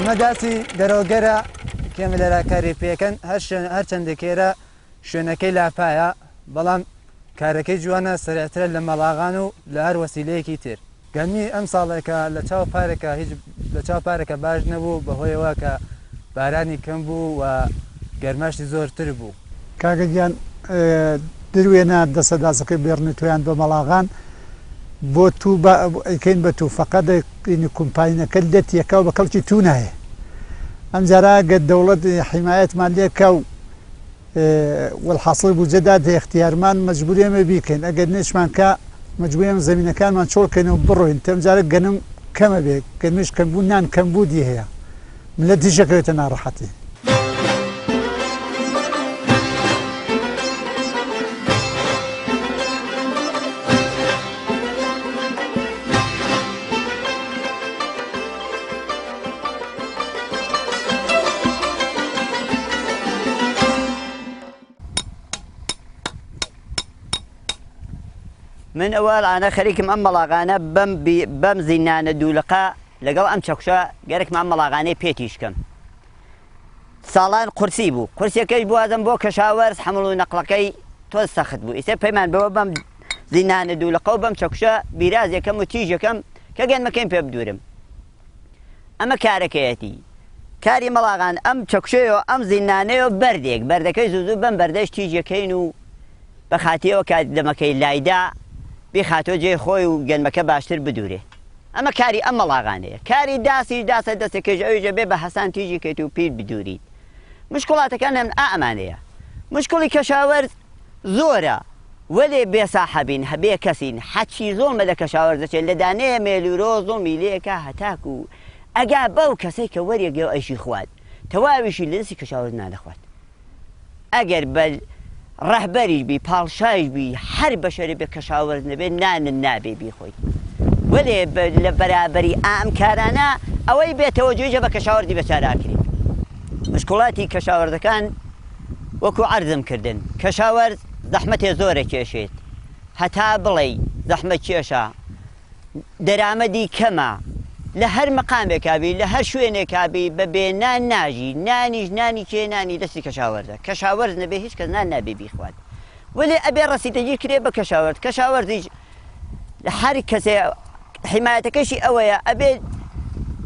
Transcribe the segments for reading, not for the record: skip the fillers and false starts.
ئەمە داسی دەرەوەگەرە کێمە لەرا کاری پێکەن هەر چەندێکێرە شوێنەکەی لاپایە بەڵام کارەکەی جوانە سەرەترە لە مەڵاغان و لە هەر وەسیلەیەکی تر. گەرمی ئەم ساڵێکە لە چاو پارێکە هیچ لە چاو پارێکە باش نەبوو بەهۆیەوە کە بارانی کەم بوو و گەرماشی زۆرتر بوو. کاگەگیان دروێنە دەسەداسەکەی بێڕنتویان بە مەڵاغان بۆ تو ئەیکەین بە تو فەقەت کۆمپانیەکە دەتیەکە و بە کەڵکی تو نایە. ئەم جارە گە دەوڵەت حیمایەتمان لێکە و والحاصل بوجەدا اختیارمان مەجبوری ئێمە بیکەین ئەگەر نێشمان کە مەجبوری زەمینەکانمان چۆڵکەین و بڕۆین تەم جارە گەنم کەمە بێ گەرمیش کەمبوو نان کەمبوودی هەیە ملەت دیژەکەوێتە ناڕەحەتی. من أول أنا خليكم أم ملاغانة بم زينانة دولقة لقل أم شخشة قالك مع ملاغانة بيتيشكم صالان قرسي بو قرسي كي بو هذا بو كشاورز حملوا نقلكي توسخت بو إذا بيمان بو بم زينانة دولقة وبم شخشة برازي كم وتيجي كم كجن مكان في بدورم أما كاركياتي كاري ملاغان أم شخشة أم زينانة بردك زوزو بم بردش تيجي كينو بخاتي وكاد لما كي لايدا بخاتو جي خوي وجنبك باشتر بدوره اما كاري اما لاغانيه كاري داسي كجوجه به حسن تيجي كيتو بير بدوري مشكلاتك انا من امانيه مشكلي كشاورز زوره ولي بصاحبين هبي كسين حتشي ظلم لك كشاورز لدانيه ميلورو ظلمي ليك هتاكو اجا بو كسيك وريق اي شي خوات تواويش اللي كشاورزنا الاخوات اجر بل رهبري بي بالشاي بي حرب بشري بكشاورز نبي نان النابي بي خوي ولي برابري كارانا اوي بتوجه بكشاورز بشاراكري مشكلاتي كشاورز كان وكو عرضم كردن كشاورز زحمتي زوره كيشيت هتا بلي زحمه كيشا درامدي كما لهر مقام كابي لهر شوينه كابي ببينا ناجي ناني كي ناني دسي كشاورز نبي هيش كز نان نبي بيخوات ولا ابي راسي تجي كريبه كشاورز حركه حمايتك شي اويا ابي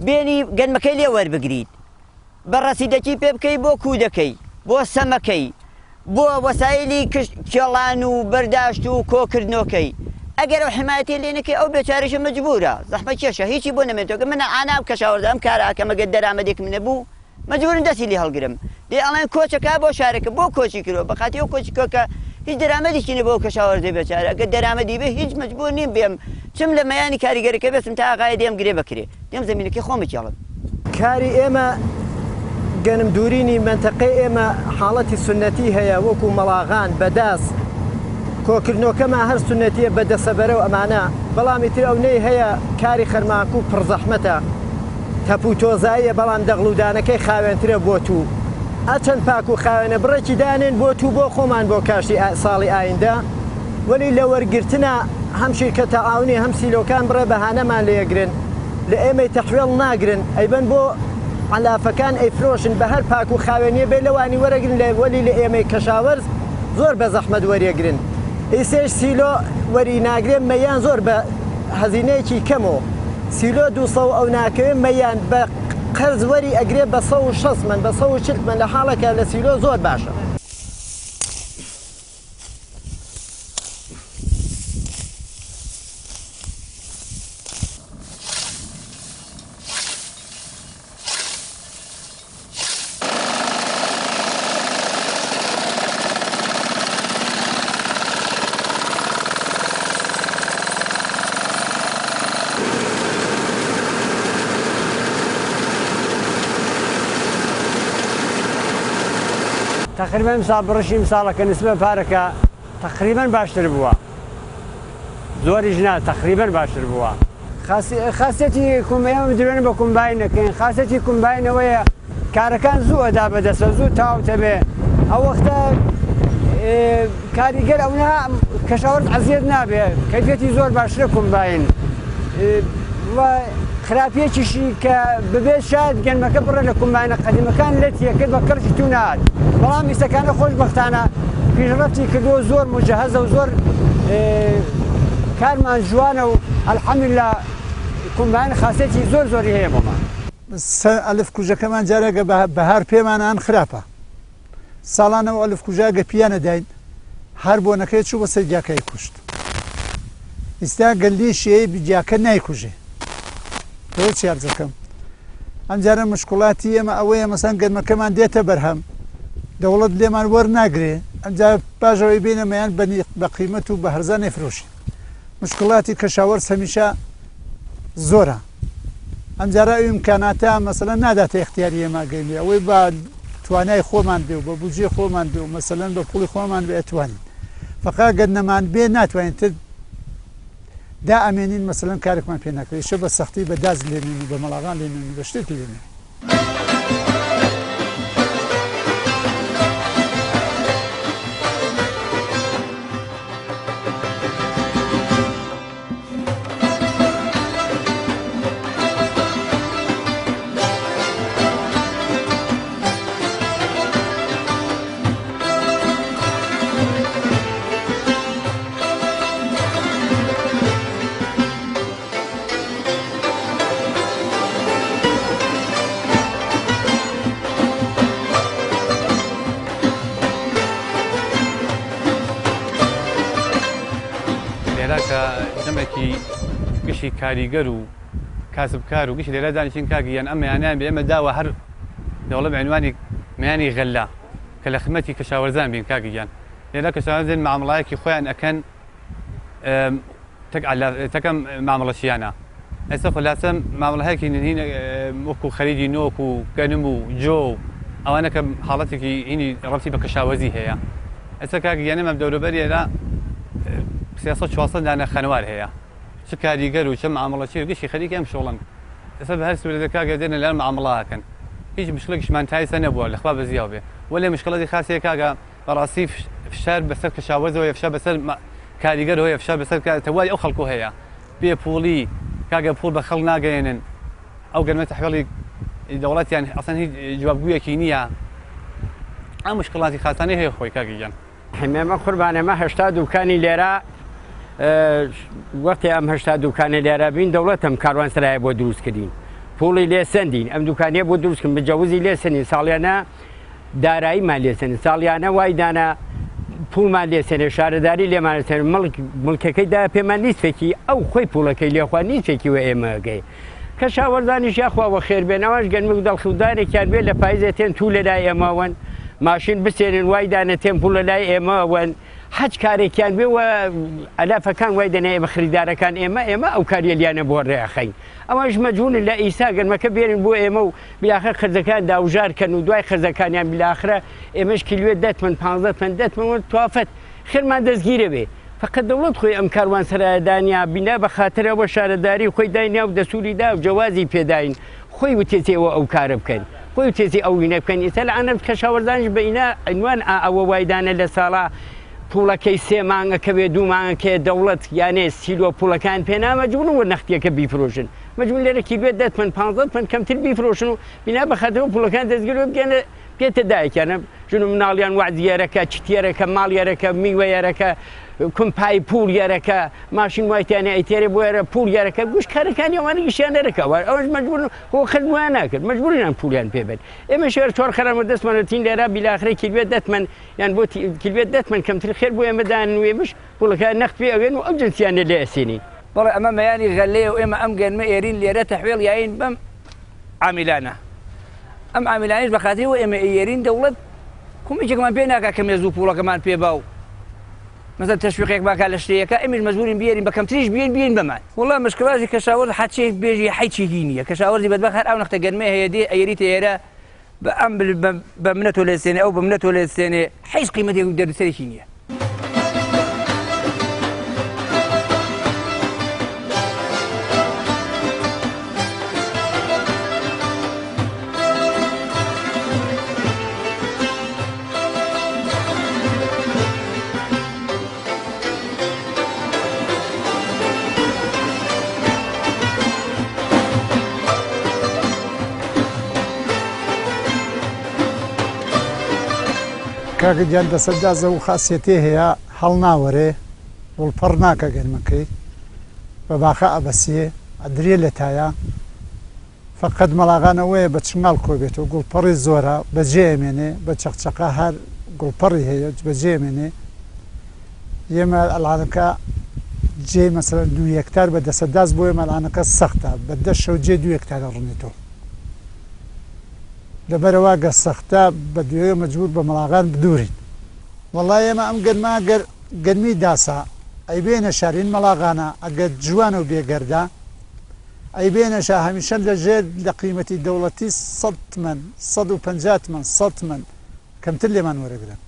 بيني قد ما كاين لي ور بقريد براسي تجي بكي بو كودكي بو سمكي بو وسائلي كشلانو برداشتو كوكرنوكي اگر حمايتي لينك او بيشارش مجبوره زحمه كيشه هيك بونه من من انا كشاورز ام كارا كما قدر عمدك من ابو مجبور ندسي لي هالقرم دي الان كوتش كابو شارك بو كوتش كيلو بقاتي كوتش كوكا هيج درامدي كني بو كشاورز بيشارك قدر عمدي به هيج مجبور نيم بهم شم لما يعني كاري غيرك بس انت قاعد يم قريب بكري ديم زميلك خومك يلا كاري اما جنم دوريني منطقه اما حالتي سنتي هي وكو ملاغان بداس كوكرنو كما هر سنتيه بدا سبره وامانه بلام تر او ني هي كاري خرماكو برزحمته تپوتوزای بلام دغلودانکه خاوێنترە بۆ تو ئەچەند پاک و خاوێنە بڕێکی دانێن بۆ تو بۆ خۆمان بۆ کاشی ساڵی ئایندا وەلی لە وەرگرتنە هەم شیرکەتە ئاونی هەم سیلۆکان بڕێ بەهانەمان لێگرن لە ئێمەی تەحوێڵ ناگرن ئەیبەن بۆ عەلافەکان ئەیفرۆشن بە هەر پاک و خاوێنیە بێ لەوانی وەرەگرن لێ وەلی لە ئێمەی کەشاوەرز زۆر بە زەحمەت وەریەگرن ئیسێش سیلۆ وەری ناگرێن مەیان زۆر بە هەزینەیەکی کەمەوە سیلۆ 200 ئەو ناکەوێن مەیان بە قەرز وەری ئەگرێ بە 160 من بە 140 من لە حاڵەکە لە سیلۆ زۆر باشە. تقريبا مثال برشي مثالك نسبة فاركة تقريبا باشتر بوا زوري جنال تقريبا باشتر بوا خاصيتي كومباين مدرون بكومباين كاين خاصيتي كومباين ويا كاركان زو ادا بدس زو تاو تبي او وقتها كاري قال اونا كشاورت عزيز نابي كيفيتي زور باشتر كومباين و خراپێکیشی کە ببێت شاید گەنمەکە بڕێ لە کۆمباینە قەدیمەکان لێتیەکرد بە کەرشی تو نهات بەڵام ئیسەکانە خۆشبەختانە پیشرەفتی کردو زۆر مجهزە و زۆر کارمان جوانە و الحەمدوللا کۆمباین خاسێتی زۆر زۆری هەیە بۆمان ئەلف کوژەکەمان جارێگە بەهار پێمانان خراپە ساڵانەوە ئەلف کوژاگە پیانە داین هەر بۆنەکەی چوو بە سەر دیاکەی کوشت ئێستا گەلی شێی بجیاکە نایکوژێ بۆ چارجەکەم ئەمجارە مشکڵاتی ئێمە ئەوەیە مەسەن گەرمەکەمان دێتە بەرهەم دەوڵەت لێمان وەرناگرێ ئەمجار پاژەوەی بینەمەیان بە قیمەت و بە هەرزان نەفرۆشی مشکڵاتی کەشاوەرز هەمیشە زۆرە ئەمجارە ئیمکاناتە مەسەلەن ناداتە اختیاری ئێمە گەیمێ ئەوەی بە توانای خۆمان بێ و بە بودجێ خۆمان بێ و مەسەلەن بە پوڵی خۆمان بێ ئەتوانین فەقا گەنەمان بێ ناتوانین تر دا ئەمێنین مەسەلەن کارێکمان پێ ناکرێت شە بە سەختی بە داز لێنین و بە مەڵاغان لێنین و بە شتێک لێنین جەمێکی گشتی کاریگەر و کاسبکار و گشتی لێرە دانیشتین کاگەیان ئەم میانیان بێ ئێمە داوە هەر دەوڵەت عنوانی میانی غەلا کە لە خزمەتی کەشاوەرزان بین کاگەیان لێرە کەشاوەرزان معامڵایەکی خۆیان ئەکەن تەکەم معامڵەشیانە ئێستا خلاصە معامڵەیەکی هین وەکو خەریجی نۆک و گەنم و جۆ ئەوانە کە حاڵەتێکی هینی ڕەبتی بە کەشاوەرزی هەیە ئێستا کاگەیانە ئەم دەوروبەریەدا 400 دانە خەنوار هەیە چ کاریگەر و چه معامڵەچی و گشتی خەریکی ئەم شۆڵن ئێستا بە هەر سوورەتە کاگە دێنە لەر معامڵاکەن هیچ مشکلێکیشمان تایسە نەبووە لەخوا بەزیاو بێ وەلێ مشکڵەتی خاصەیە کاگە بەڕاستی فشار بەسەر کەشاوەرزەوە فشار بەسەر کاریگەر هەیە فشار بەسەر تەوای ئەو خەڵکو هەیە بێ پوڵی کاگە پوڵ بە خەڵک ناگەێنن ئەو گەرمە تەحویڵی دەوڵەتیان ئەسەن هیچ جوابگویەکی نییە ئەم مشکڵاتی خاصانەی هەیە خۆی کاگەیان ئێمە قوربانێمە هەشتا دوکانی لێرە وەختی ئەم هەشتا دوکانە لێرە بین دەوڵەتم کاروانسەرایە بۆ دروستکردین پوڵی لێ سندین ئەم دوکانیە بۆ دروستکردن بجەوزی لێ سنین ساڵیانە داراییمان لێ سنین ساڵیانە وای دانا پوڵمان لێ سێنێ شارەداری لێمان سێن مڵکەکەیدا پێمان نیسفێکی ئەو خۆی پوڵەکەی لێخوا نیسفێکی وە ئێمەگەی کەشاوەرزانیش یاخواوە خێر بێنەوەش گەنم و دڵخودارێکیان بێ لە پاییزە تێن تو لە لای ئێمەوەن ماشین بسێنن وای دانە تێن پوڵ لە لای ئێمەوەن حەج کارێکیان بێوە ئەلافەکان وای دەنێ ئێمە خریدارەکان ئێمە ئەو کاریەلیانە بۆ ڕێخەین ئەوەش مەجبورن لە ئیسا گەنمەکە بێنن بۆ ئێمە و بیاخر خرجەکان داوژارکەن و دوای خرجەکانیان بیلاخرە ئێمەش کیلوێ دەتمن 15 دەتمن توافەت خێرمان دەستگیرە بێ فقط دەوڵەت خۆی ئەم کاروانسەرایەدانیا بینا بە خاترەوە شارەداری خۆی داینیا و دەسووریدا و جەوازی پێداین خۆی وتێتەوە ئەو کارە بکەن خۆی وتێتی ئەو وینە بکەن ئێستا لە ئەنە کەشاوەرزانیش بە ئینا عنوان ئەوە وایدانە لە ساڵا پوڵەکەی 3 مانگەکە بێ 2 مانگەکە دەوڵەت یانێ سیلۆ پوڵەکان پێنا مەجبورن وە نەختیەکە بیفرۆشن مەجبور لێرە کیلوێ دەتمن 15 کەمتر بیفرۆشن و بینا بەخاتەوە پوڵەکان دەستگیرەوە بگەنە پێتە دایکیانە ژن و مناڵیان وعدیارەکە چتیارەکە ماڵیارەکە میوەیارەکە کومپای پوڵ یارەکە ماشین وایتیانە ئەیتێرە بۆ ێرە پوڵ یارەکە گوش کارەکانی ئەوانە گشتیان دەرەکەوە ئەوەش مەجبورن خۆ خدمویان ناکرد مەجبورینان پوڵیان پێبێت ئێمە شێر چۆر خەرمە دەستمانەتین لێرە بیلاخرەی کیلوێ دەتمن یان بۆ کیلوێ دەتمن کەمتر خێر بۆ ئێمەدان وێمش پوڵەکان نەخت پێ ئەوێن و ئەو جنسیانە لێ ئەسێنین بەڵێ ئەمە مەیانی غەلەیە و ئێمە ئەم گەنمە ئێرین لێرە تەحویڵ یاین بەم عامیلانە ئەم عامیلانیش بەخاتیەوە ئێمە ئێرین دەوڵەت کومێکێکمان پێ ناکات کە مێزوو پوڵەکەمان پێ باو مثلا تشویقێک باکە لە شتەیەەکە ئەمیش مەزبورین بێرین بە کەمتریش بین بەمان وڵا مشکلاتی کەشاوەرز حەچێک بێژی حیچێکی نییە کەشاوەرزی بەدبەخت هەر ئەو نەختە گەنمە هەیە دێ ئەیریتە ئێرە بە ئەم بە منەتۆ لێ سێنێ ئەو بە منەتۆ لێ سێنێ هیچ قیمەتێک دەردسەرێکی نییە کاکە گیان دەسەدازە و خاصیەتێ هەیە هەڵ ناوەرێ وڵپەڕ ناکە گەرمەکەی بە باخە ئەبەسیێ ئەدرێ لە تایە فقط مەڵاغانەوەیە بە چنگاڵ کۆبێتەوە گوڵپەڕی زۆرە بەجێمێنێ بە چەقچەقا هەر گوڵپەڕی هەیە بەجێمێنێ ئێمە ئەڵانەکە جێ مەسەلەن 2 هێکتار بە دەسەداز بۆ ئێمە ئەڵانەکە سەختە بە 10 شەو جێ 2 هێکتارە ڕوونێتەوە لەبەرەوە گە سەختە بە دوێ مەجبور بە مەڵاغان بدورین وەڵای ئێمە ئەم گەرما گەر گەرمی داسا ئەی بێنە شارین مەڵاغانە ئەگەر جوانە و بێگەردە ئەی بێنەشە هەمیشە لە ژێر لە قیمەتی دەوڵەتی 100 من 150 من 100 من کەمتر لێمان وەرەگرن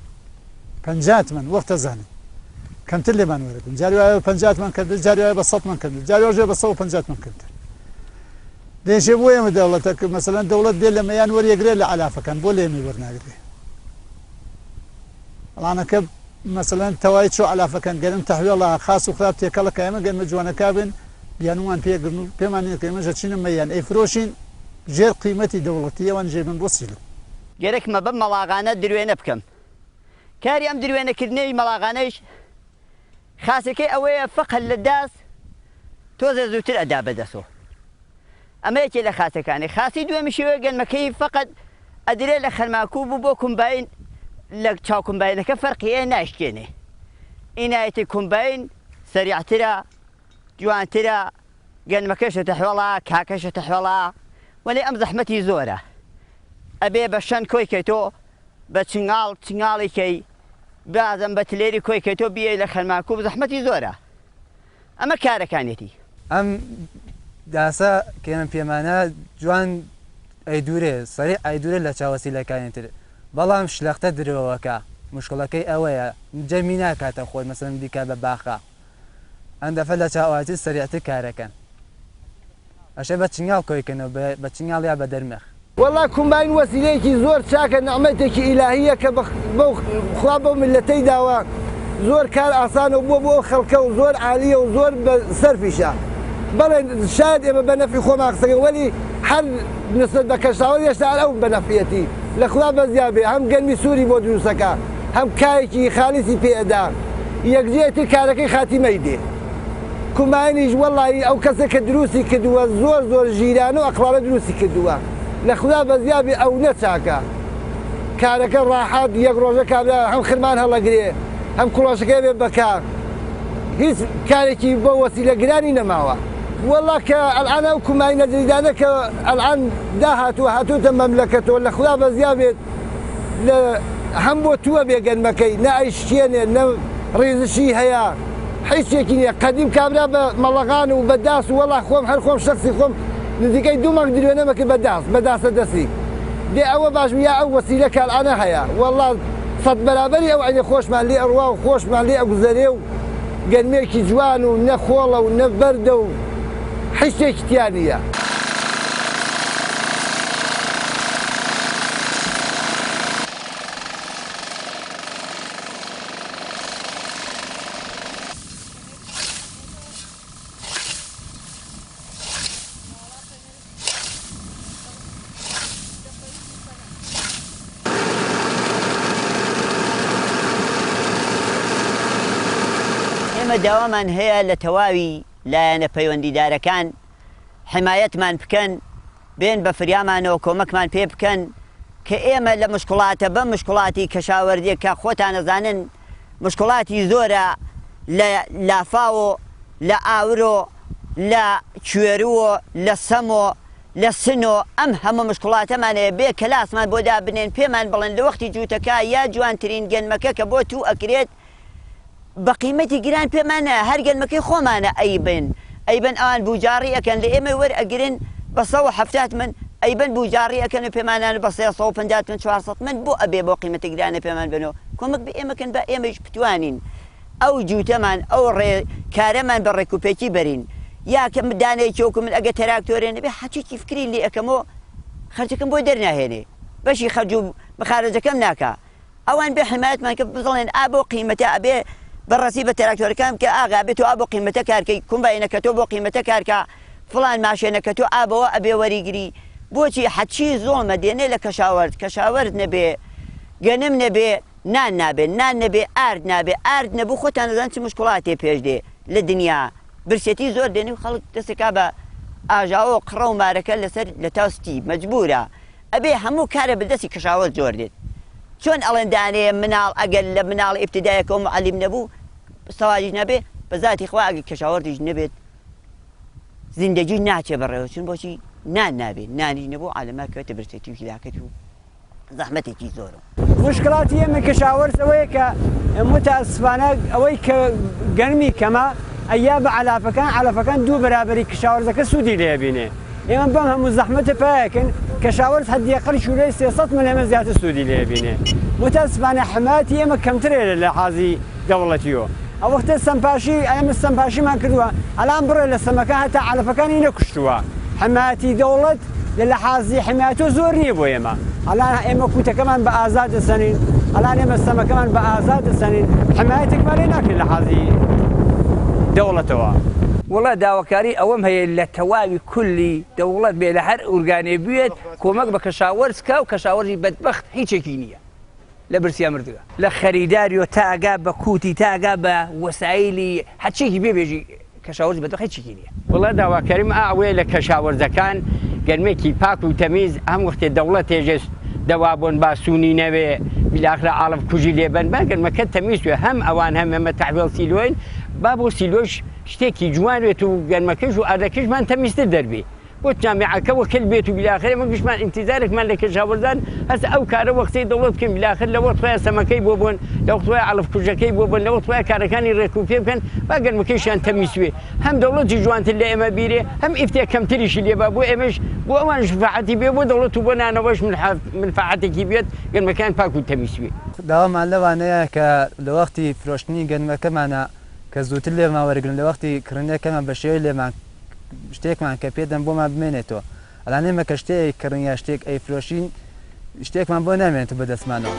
50 من وەختە زانین کەمتر لێمان وەرەگرن جاری وایە 50 من کەمتر جاری وایە بە 100 من کەمتر جاری وایە بە 150 من کەمتر دێشێ بۆ ئێمە دەوڵەتە کە مەسەلەن دەوڵەت دێ لە مەیان وەریەگرێت لە علافەکان بۆ لێمی وەرناگرێ ئەڵانەکە مەسەلەن تەوای چۆ علافەکان گەرم تەحویڵە خاص و خراپ تێکەڵەکە ئێمە گەرمە جوانەکە بن بیانوان پێگرن و پێمان نیە کە ئێمەژە چینە مەیان ئەیفرۆشین ژێر قیمەتی دەوڵەتی ئەوان جێبن بۆ سیلو گەرەکمە بەم مەڵاغانە درێنە بکەم کاری ئەم درێنەکردنەوەی مەڵاغانەیش خاسەکەی ئەوەیە فقط لە داس تۆزە زووتر ئەدا بەدەسەوە ئەمە یەکێ لە خاسەکانی خاسی دوێمی شێوەیە گەنمەکەی فقط ئەدرێت لە خەرماکوو بوو بۆ کومباین لە چاو کومباینەکە فەرقیە ناشکێنێ ئینایەتی کومباین سەریعترە جوانترە گەنمەکەشە تەحوێڵە کاکەشە تەحوێڵە وەلی ئەم زەحمەتی زۆرە ئەبێ بە شەن کۆی کەیتۆ بە چنگاڵی کەی بازم بە تلێری کۆی کەیتۆ بیە لە خەرماکوو زەحمەتی زۆرە ئەمە کارەکانێتی ئەم داسە کێمە پێمانە جوان ئەیدورێ سەری ئایدورێ لە چاوەسیلەکانی تر بەڵام شلەختە درەوەکە مشکڵەکەی ئەوەیە جەمی ناکاتە خۆی مەسەلەن دیکە بە باخە ئەم دەفە لە چاواتی سەریعتر کارەکەن ئەشێ بە چنگاڵ کۆیکەنەوە بە چنگاڵ یا بە دەرمەخ وەڵا کومباین وەسیلەیەکی زۆر چاکە نەعمەتێکی ئیلاهیە کە خوا بەو ملەتەی داوە زۆر کار ئاسانە بۆ خەڵکە و زۆر عالیە و زۆر بە سەرفیشە بەڵێ شاید ئێمە بە نەفی خۆمان قسەکەین وەلی هەر نسبەت بە کەشاوە هێشتا ئەو بە نەفیەتی لە خوا بەزیابێ هەم گەرمی سووری بۆ دروستەکە هەم کایەکی خالیسی پێدا یەکجێتی کارەکەی خاتیمەی دێ کومباینیش وەڵی ئەو کەسێک کە دروستی کردووە زۆر ژیرانە و ئەقڵانە دروستی کردووە لە خوا بەزیابێ ئەو نەچاکە کارەکە ڕاحات یەک ڕۆژە کابرا هەم خرمان هەڵەگرێ هەم کوڵاشەکەی بێ بەکار هیچ کارێکی بۆ وەسیلەگرانی نەماوە وەڵا کە ئەلعان ئەو کومباینە جدیدانە کە ئەلعان داهاتووە هاتووتە مەملەکەتەوە لە خوا بەزیابێت لە هەم بۆ تووە بێ گەنمەکەی نە ئەیشتێنێ نە ڕێزشی هەیە هیچێکی نییە قەدیم کابرا بە مەڵەغان و بە داس و وەڵا خۆم هەر خۆم شخصی خۆم نزیکەی 2 مانگ درێنەمەکە بە داسە دەستی دێ ئەوە باشم یا ئەو وەسیلە کە ئەلعانە هەیە وەڵا سەد بەرابەری ئەو عینە خۆشمان لێ ئەڕوا و خۆشمان لێ ئەگوزەرێ و گەرمێکی جوان و نەخۆڵە و نەبەردە و حیشتێکی تیان نییە ئێمە داوامان هەیە لە تەواوی لایەنە پەیوەندیدارەکان حمایەتمان بکەن بێن بە فریامانەوە کۆمەکمان پێ بکەن کە ئێمە لە مشکڵاتە بە مشکڵاتی کەشاوەردیە کە خۆتان نەزانن مشکڵاتی زۆرە لە لافاوە لە ئاورۆ لە کوێروە لە سەمۆ لە سنۆ ئەم هەموو مشکڵاتەمانەیە بێ کەلاسمان بۆ دابنێن پێمان بڵێن لە وەختی جووتەکە یا جوانترین گەنمەکە کە بۆ تو ئەکرێت بە قیمەتی گران پێمانە هەر گەنمەکەی خۆمانە ئەیبن ئەوان بوجاری ئەەکەن لە ئێمە وەرئەگرن بە 170 من ئەیبن بوجاری ئەەکەن و پێمانان بە 350 من 400 من بۆ ئەبێ بۆ قیمەتی گرانە پێمان بنەوە کۆمەک بە ئێمەکەن بە ئێمەش بتوانین ئەو جووتەمان ئەو کارەمان بە ڕێکوپێکی بەرین یا کە دانەی چۆک من ئەگە تەراکتۆرێنە بێ حەچێکی فکری لێ ئەەکەمەوە خەرجەکەم بۆ دەرناهێنێ بەشی خەرج و بەخارەجەکەم ناکە ئەوان بێ حمایەتمان کە بڵێن بۆ قیمەتە ئەبێ بەڕاستی بە تراکتۆرەکان کە ئاغا بێت و بۆ قیمەتە کارکەی کومباینەکە تۆ بۆ قیمەتە کارکە فڵان ماشێنەکە تۆ ئابەوە ئەبێ وەریگری بۆچی حەچی زۆڵمە دێنێ لە کەشاوەرد نەبێ گەنم نەبێ نان نابێ نان نەبێ ئارد نابێ ئارد نەبوو خۆتان دەزان چ مشکڵاتێ پێش دێ لە دنیا برسێتی زۆر دێنی و خەڵک دەستێکا بە ئاژاوە قڕە و مارەکە لەسەر لە تاستی مەجبورە ئەبێ هەموو کارە بەدەستی کەشاوەرز جۆر دێت چۆن ئەڵێندانەیە مناڵ ئەگەر لە مناڵ ئیبتیدایەکە و معەلیم نەبوو سەواجیش نەبێ بە ذاتی خوا ئەگەر کەشاوەرزیش نەبێت زیندەگی ناچێ بەڕێوە چون بۆچی نان نابێت نانیش نەبوو عالەما کەوێتە برسێتی و هیلاکەت و زەحمەتێکی زۆرە مشکلاتی ئێمە کەشاوەرز ئەوەیە کە متاسفانە ئەوەی کە گەرمی کەمە ئەیا بە علەفەکان دوو بەرابەری کەشاوەرزەکە سوودی لێبینێ ئێمە بەم هەموو زەحمەتە پێیەکەن کەشاوەرز هەدیەقەل شوورەی 300 من ئێمە زیاتر سوودی لێبینێ متاسفانە حمایەتی ئێمە کەمترێ لە حازی دەوڵەتیەوە ئەو وەختە سەمپاشی ئێمە سەمپاشیمان کردووە ئەلان بڕێ لە سەمەکە هەتا علەفەکانی نەکوشتووە حمایەتی دەوڵەت لە حازی حمایەتۆ زۆر نییە بۆ ئێمە ئەلان ئێمە کوتەکەمان بە ئازاد دەسەنین ئەلان ئێمە سەمەکەمان بە ئازاد دەسەنین حمایەتێکمان لێ ناکرێت لە حازی دەوڵەتەوە وڵا داواکاری ئەوەم هەیە لە تەواوی کولی دەوڵەت بێ لە هەر ئورگانێ بێت کۆمەک بە کەشاوەرزکە و کەشاوەرزی بەدبەخت هیچێکی نییە لە برسیا مردووە لە خەریداریۆ تاگا بە کوتی تاگا بە وەسایلی هەرچێکی بێبێژی کەشاوەرزی بەدبەخت هیچێکی نییە وڵا داواکاریم ئاوەیە لە کەشاوەرزەکان گەرمێکی پاک و تەمیز هەم وەختێ دەوڵەت تێژێست دەوا بۆن باسوونی نەوێ بیلاخرە ئاڵف کوژی لێبن با گەرمەکە تەمیزوێ هەم ئەوان هەم ئەمە تەحویڵ سیلۆین با بۆ سیلۆش شتێکی جوانوێت و گەرمەکەش و ئاردەکەشمان تەمیزتر دەربێ بۆ جامعەکە وەکل بێت و بیلاخرە ئێمە گشتمان ئینتیزارێکمان لە کەشاوەرزان هەست ئەو کارە وەختەی دەوڵەت بکەین بیلاخر لەوە توایە سەمەکەی بۆ بۆن لەوە توایە ئاڵف کوژەکەی بۆ بن لەوە توایە کارەکانی ڕێکوپێ بکەن با گەرمەکەیشیان تەمیزوێ هەم دەوڵەتی جوانتر لە ئێمە بیرێ هەم ئیفتێ کەمتریشی لێبا بۆ ئێمەش بۆ ئەوان شفاعەتی بێ بۆ دەوڵەت و بۆ نانەوەش منفعەتێکی بێت گەرمەکان پاک و تەمیزوێ داوامان لەوانەیە کە لە وەختی فرۆشتنی گەنمەکەمانە کە زووتر لێمان وەرگن لە وەختی کڕنیەکەمان بە شێوەی لێمان شتێکمان کە پێدەم بۆمان بمێنێتەوە ئەلانێمە کە شتێک کڕنیا شتێک ئەیفرۆشین شتێکمان بۆ نامێنێت بەدەستمانەوە.